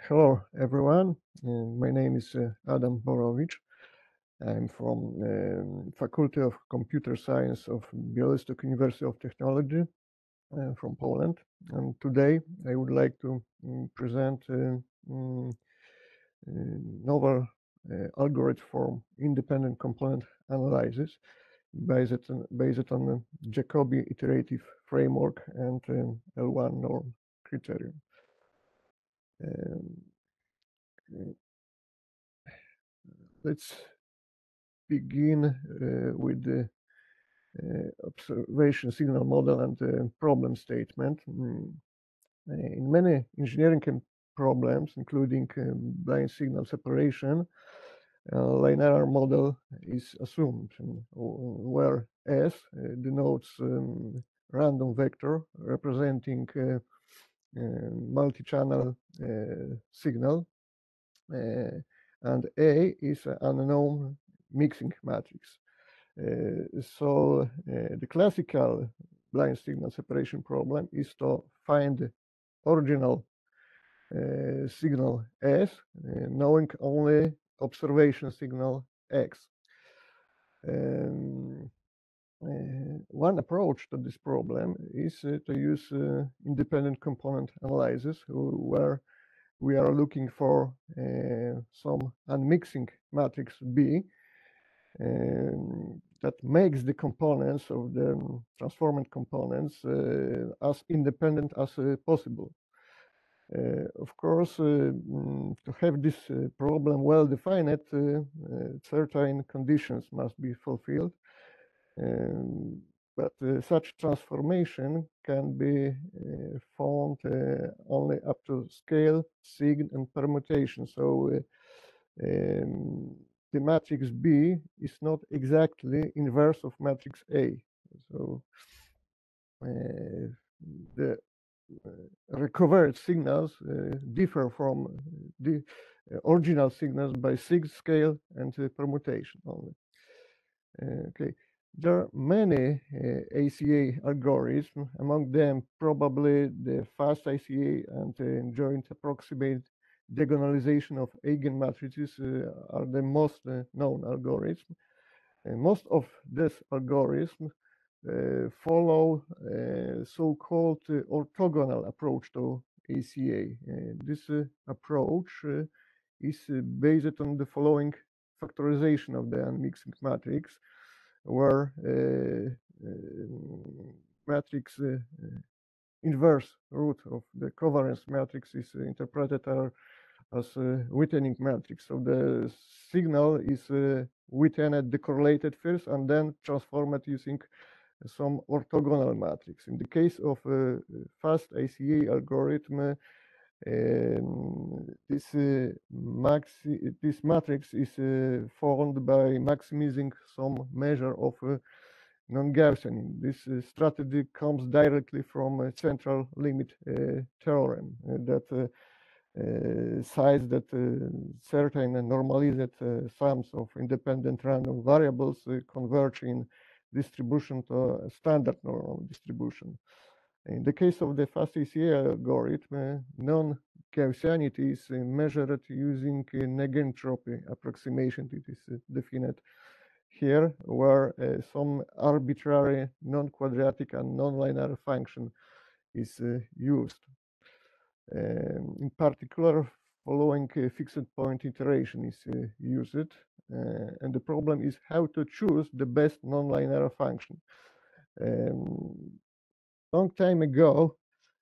Hello, everyone. My name is Adam Borowicz. I'm from Faculty of Computer Science of Białystok University of Technology from Poland. And today I would like to present mm, novel algorithm for independent component analysis based on the Jacobi iterative framework and L1 norm criterion. Um, let's begin with the observation signal model and the problem statement. In many engineering problems, including blind signal separation, linear model is assumed, where S denotes random vector representing multi-channel signal, and A is an unknown mixing matrix. So the classical blind signal separation problem is to find the original signal S, knowing only observation signal X. One approach to this problem is to use independent component analysis, where we are looking for some unmixing matrix B that makes the components of the transformed components as independent as possible. Of course, to have this problem well defined, certain conditions must be fulfilled. But such transformation can be found only up to scale, sig, and permutation. So the matrix B is not exactly inverse of matrix A. So the recovered signals differ from the original signals by sig, scale, and permutation only. Okay, there are many ACA algorithms, among them probably the fast ACA and joint approximate diagonalization of eigenmatrices are the most known algorithms. Most of these algorithms follow so-called orthogonal approach to ACA. This approach is based on the following factorization of the unmixing matrix, where matrix inverse root of the covariance matrix is interpreted as a Wittening matrix. So the signal is Wittened decorrelated first and then transformed using some orthogonal matrix. In the case of fast ACA algorithm, this matrix is formed by maximizing some measure of non-Gaussian. This strategy comes directly from a central limit theorem that says that certain normalized sums of independent random variables converge in distribution to a standard normal distribution. In the case of the fast ACA algorithm, non-Gaussianity is measured using negentropy approximation. It is defined here, where some arbitrary non-quadratic and non-linear function is used. In particular, following fixed point iteration is used, and the problem is how to choose the best non-linear function. Long time ago,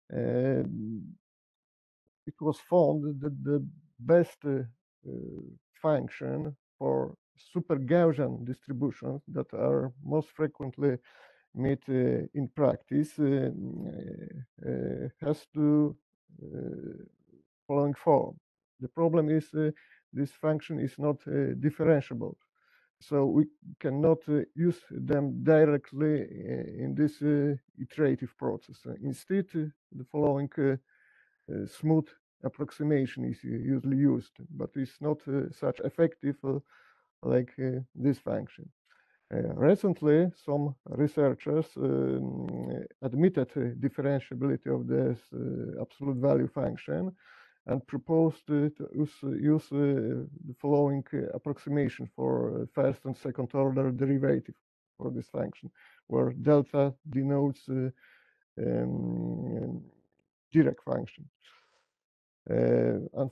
it was found that the best function for super Gaussian distributions that are most frequently met in practice has to following form. The problem is this function is not differentiable. So we cannot use them directly in this iterative process. Instead, the following smooth approximation is usually used, but it's not such effective like this function. Recently, some researchers admitted differentiability of this absolute value function, and proposed to use the following approximation for first and second order derivative for this function, where delta denotes Dirac function. And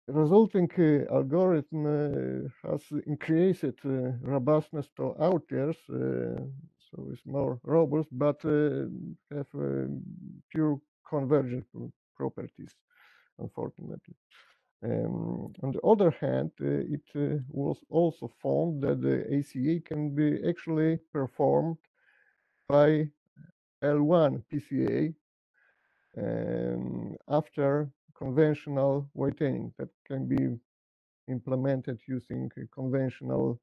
resulting algorithm has increased robustness to outliers, so it's more robust, but have pure convergent properties, unfortunately. On the other hand, it was also found that the ACA can be actually performed by L1 PCA after conventional whitening that can be implemented using conventional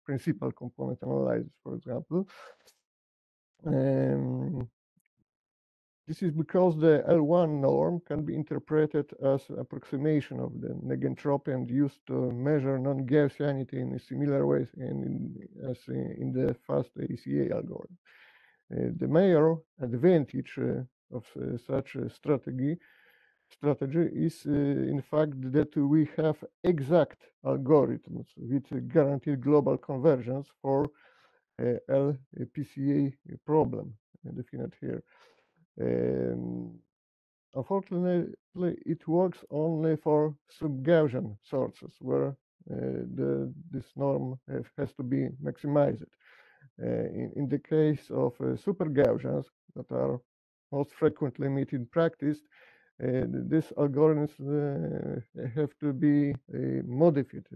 principal component analysis, for example. This is because the L1 norm can be interpreted as approximation of the negentropy and used to measure non-Gaussianity in similar ways as in the fast ACA algorithm. The major advantage of such a strategy is in fact that we have exact algorithms with guaranteed global convergence for LPCA problem defined here. Unfortunately, it works only for sub-Gaussian sources where this norm has to be maximized. In the case of super Gaussians that are most frequently met in practice, these algorithms have to be modified.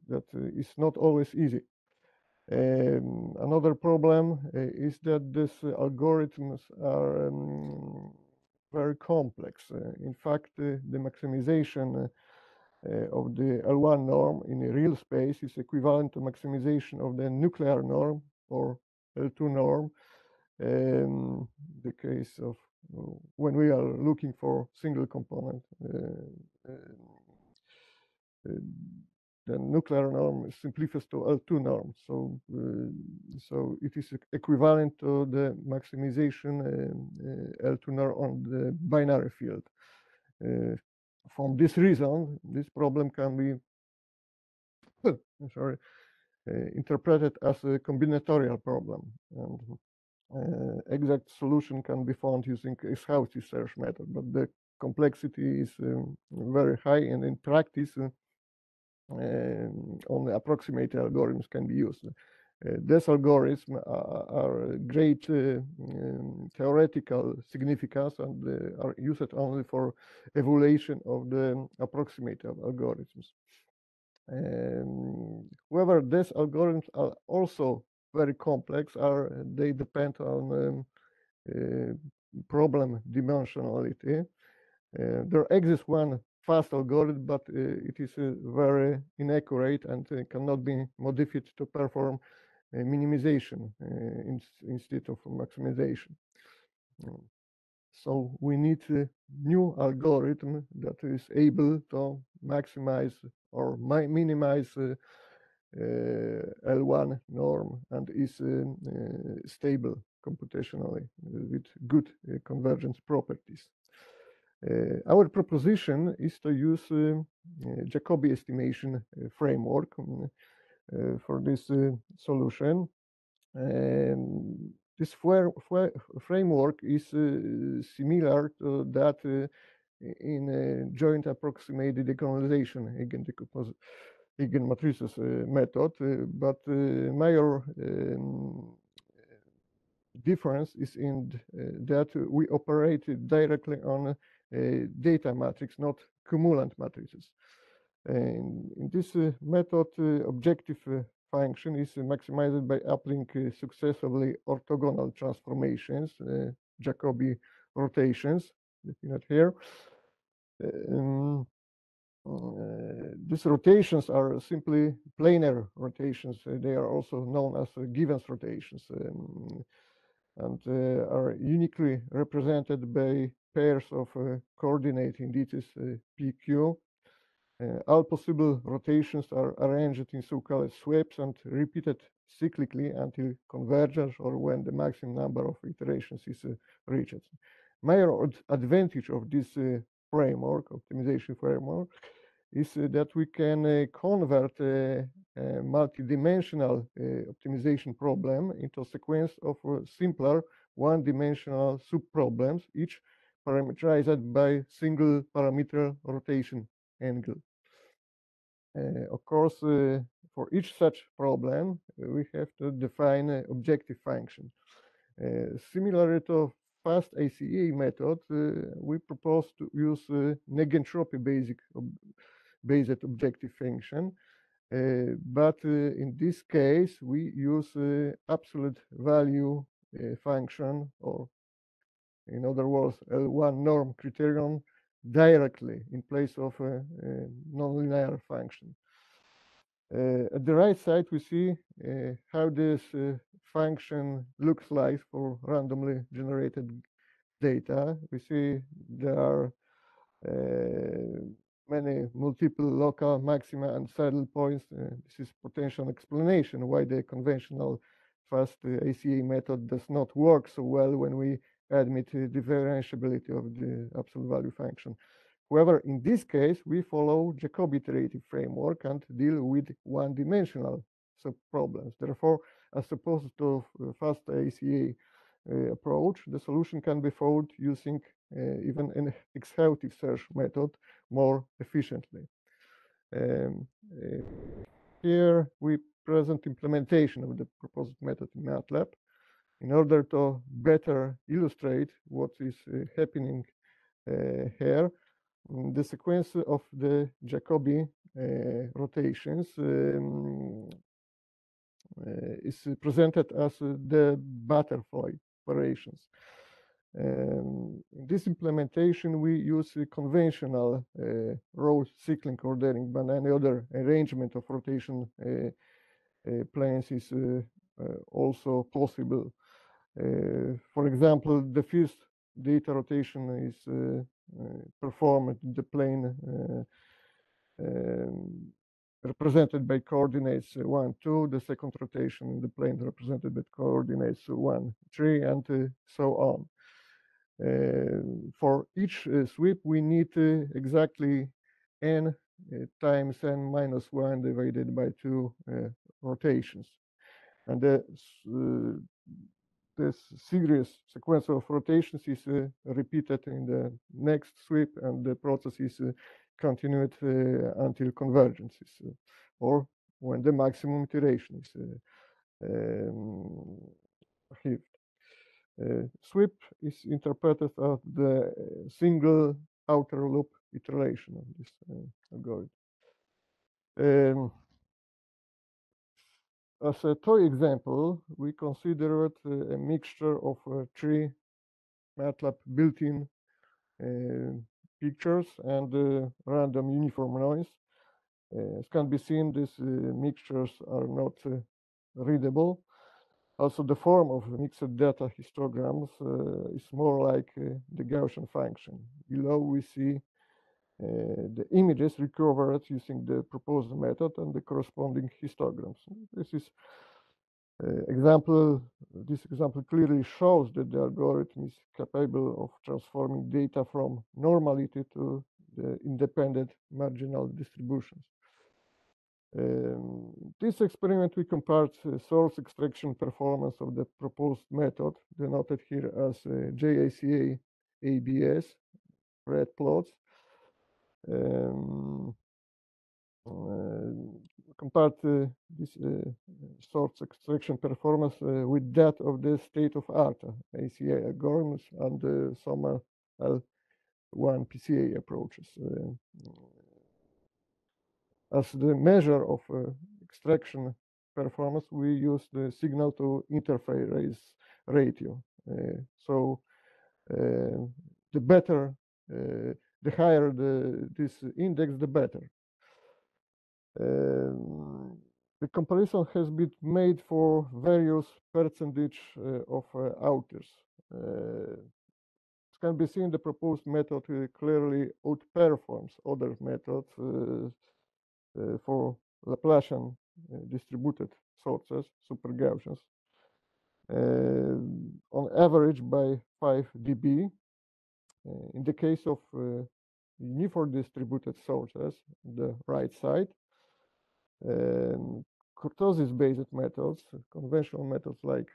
That is not always easy. Another problem is that these algorithms are very complex. In fact, the maximization of the L1 norm in a real space is equivalent to maximization of the nuclear norm or L2 norm. The case of when we are looking for single component, the nuclear norm simplifies to L2 norm. So, so it is equivalent to the maximization L2 norm on the binary field. From this reason, this problem can be interpreted as a combinatorial problem, and exact solution can be found using X-Hauty search method, but the complexity is very high, and in practice, only approximated algorithms can be used. These algorithms are great theoretical significance and are used only for evaluation of the approximated algorithms. However, these algorithms are also very complex. They depend on problem dimensionality. There exists one fast algorithm, but it is very inaccurate and cannot be modified to perform minimization instead of maximization. So we need a new algorithm that is able to maximize or minimize L1 norm and is stable computationally with good convergence properties. Our proposition is to use Jacobi estimation framework for this solution. This framework is similar to that in joint approximated decolonization eigenmatrices method, but major difference is in that we operate directly on data matrix, not cumulant matrices. In this method, objective function is maximized by applying successively orthogonal transformations, Jacobi rotations, defined here. These rotations are simply planar rotations. They are also known as Givens rotations, and are uniquely represented by pairs of coordinate indices PQ. All possible rotations are arranged in so-called sweeps and repeated cyclically until convergence or when the maximum number of iterations is reached. major advantage of this framework, optimization framework, is that we can convert a multi-dimensional optimization problem into a sequence of simpler one-dimensional sub-problems, each parameterized by single parameter rotation angle. Of course, for each such problem, we have to define an objective function. Similar to fast ACA method, we propose to use negentropy based objective function, but in this case we use absolute value function, or in other words, L1 norm criterion directly in place of a nonlinear function. At the right side, we see how this function looks like for randomly generated data. We see there are many multiple local maxima and saddle points. This is potential explanation why the conventional fast ACA method does not work so well when we admit the differentiability of the absolute value function. However, in this case, we follow Jacobi iterative framework and deal with one-dimensional subproblems. Therefore, as opposed to fast ACA approach, the solution can be found using even an exhaustive search method more efficiently. Here we present implementation of the proposed method in MATLAB in order to better illustrate what is happening here. The sequence of the Jacobi rotations is presented as the butterfly operations. In this implementation, we use a conventional row cycling ordering, but any other arrangement of rotation planes is also possible. For example, the first data rotation is performed in the plane represented by coordinates 1, 2, the second rotation in the plane represented by coordinates 1, 3, and so on. For each sweep, we need exactly n times n minus 1 divided by 2 rotations. And this series sequence of rotations is repeated in the next sweep, and the process is continued until convergence or when the maximum iteration is achieved. Sweep is interpreted as the single outer loop iteration of this algorithm. As a toy example, we considered a mixture of 3 MATLAB built-in pictures and random uniform noise. As can be seen, these mixtures are not readable. Also, the form of mixed data histograms is more like the Gaussian function. Below, we see the images recovered using the proposed method and the corresponding histograms. This example clearly shows that the algorithm is capable of transforming data from normality to the independent marginal distributions. This experiment, we compared source extraction performance of the proposed method, denoted here as JACA ABS, red plots, compared this source extraction performance with that of the state-of-art ACA algorithms and some L1 PCA approaches. As the measure of extraction performance, we use the signal to interface ratio. So the better, the higher this index, the better. The comparison has been made for various percentage of outliers. It can be seen the proposed method clearly outperforms other methods for Laplacian distributed sources, super Gaussians, on average by 5 dB. In the case of uniform distributed sources, the right side, kurtosis-based methods, conventional methods like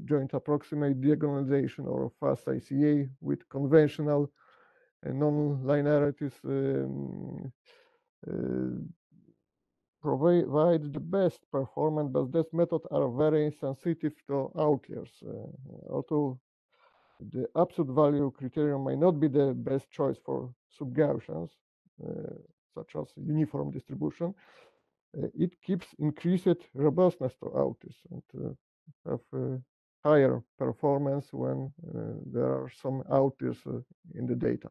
joint approximate diagonalization or fast ICA with conventional non-linearities provide the best performance, but these methods are very sensitive to outliers. Although the absolute value criterion may not be the best choice for sub-Gaussians, such as uniform distribution, it keeps increased robustness to outliers and have higher performance when there are some outliers in the data.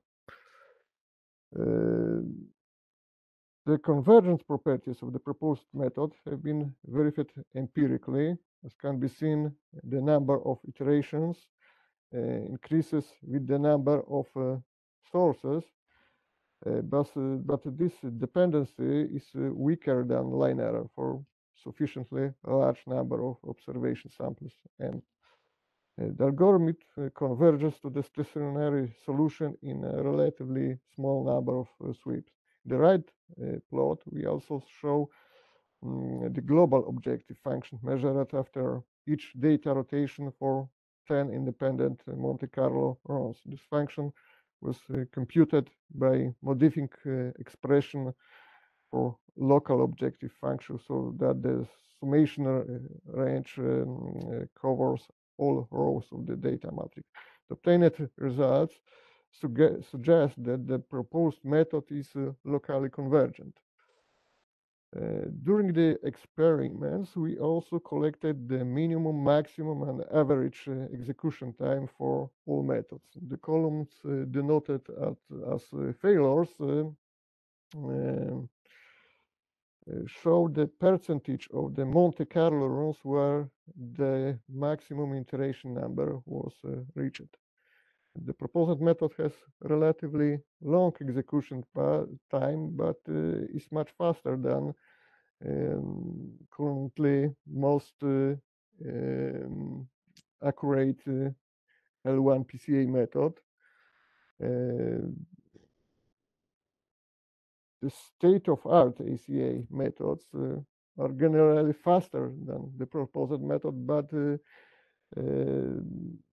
The convergence properties of the proposed method have been verified empirically. As can be seen, the number of iterations increases with the number of sources, but this dependency is weaker than linear for sufficiently large number of observation samples. And the algorithm converges to the stationary solution in a relatively small number of sweeps. The right plot, we also show the global objective function measured after each data rotation for 10 independent Monte Carlo runs. This function was computed by modifying expression for local objective function so that the summation range covers all rows of the data matrix. The obtained results suggest that the proposed method is locally convergent. During the experiments, we also collected the minimum, maximum, and average execution time for all methods. The columns denoted as failures show the percentage of the Monte Carlo runs where the maximum iteration number was reached. The proposed method has relatively long execution time, but is much faster than currently most accurate L1 PCA method. The state-of-art ACA methods are generally faster than the proposed method, but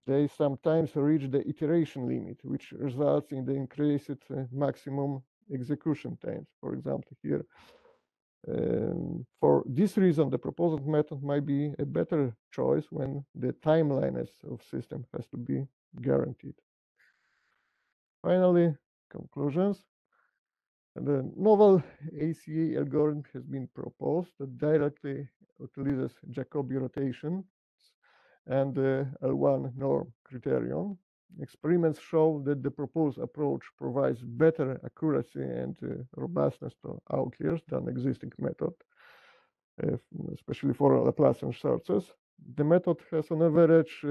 they sometimes reach the iteration limit, which results in the increased maximum execution times. For example, here, for this reason, the proposed method might be a better choice when the timeliness of system has to be guaranteed. Finally, conclusions. The novel ACA algorithm has been proposed that directly utilizes Jacobi rotation and the L1 norm criterion. Experiments show that the proposed approach provides better accuracy and robustness to outliers than existing method, especially for Laplacian searches. The method has on average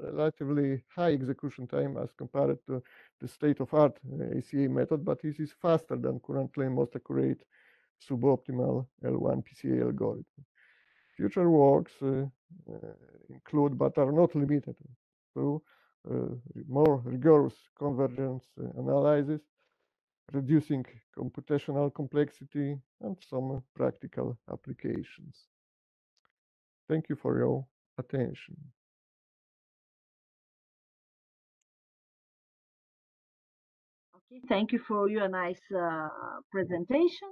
relatively high execution time as compared to the state-of-art ACA method, but this is faster than currently most accurate suboptimal L1 PCA algorithm. Future works include, but are not limited to, more rigorous convergence analysis, reducing computational complexity, and some practical applications. Thank you for your attention. Okay, thank you for your nice presentation.